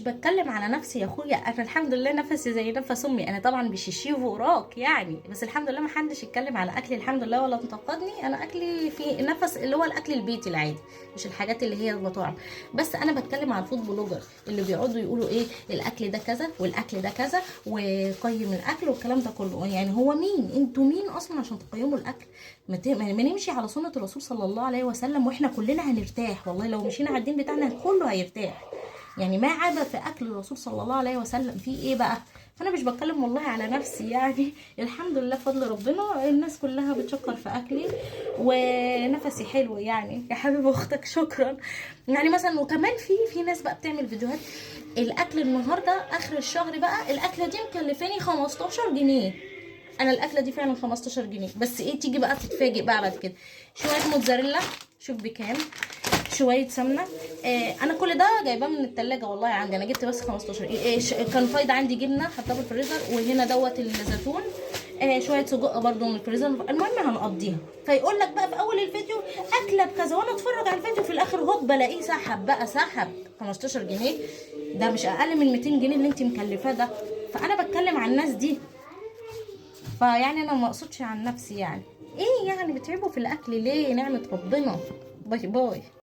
بتكلم على نفسي يا اخويا، انا الحمد لله نفسي زي نفس امي. انا طبعا بشيشيه وراك يعني، بس الحمد لله ما حدش يتكلم على اكلي الحمد لله ولا انتقدني. انا اكلي في نفس اللي هو الاكل البيتي العادي، مش الحاجات اللي هي المطاعم. بس انا بتكلم على الفود بلوجر اللي بيقعدوا يقولوا ايه الاكل ده كذا والاكل ده كذا وقيم الاكل والكلام ده كله. يعني هو مين انتوا، مين اصلا عشان تقيموا الاكل؟ ما نمشي على سنه الرسول صلى الله عليه وسلم واحنا كلنا هنرتاح. والله لو مشينا على الدين بتاعنا كله هيرتاح. يعني ما عدا في اكل الرسول صلى الله عليه وسلم في ايه بقى؟ فانا مش بتكلم والله على نفسي يعني. الحمد لله بفضل ربنا الناس كلها بتشكر في اكلي ونفسي حلو يعني يا حبيب اختك شكرا. يعني مثلا وكمان في ناس بقى بتعمل فيديوهات الاكل النهارده اخر الشهر بقى الاكله دي مكلفاني 15 جنيه. انا الاكله دي فعلا 15 جنيه، بس ايه تيجي بقى تتفاجئ بقى بعد كده شويه موتزاريلا شوف بكام، شويه سمنه. انا كل ده جايباه من التلاجة والله عندي. انا جبت بس 15. كان فايض عندي جبنه حطها في الفريزر، وهنا دوت الزيتون. شويه سجق برده من الفريزر. المهم هنقضيها. فيقول لك بقى في اول الفيديو اكله بكذا، وانا اتفرج على الفيديو في الاخر هوب بلاقيه سحب بقى سحب 15 جنيه. ده مش اقل من 200 جنيه اللي انت مكلفاه ده. فانا بتكلم عن الناس دي. فيعني انا ما اقصدش عن نفسي يعني. ايه يعني بتعبوا في الاكل ليه؟ نعمه ربنا. باي باي.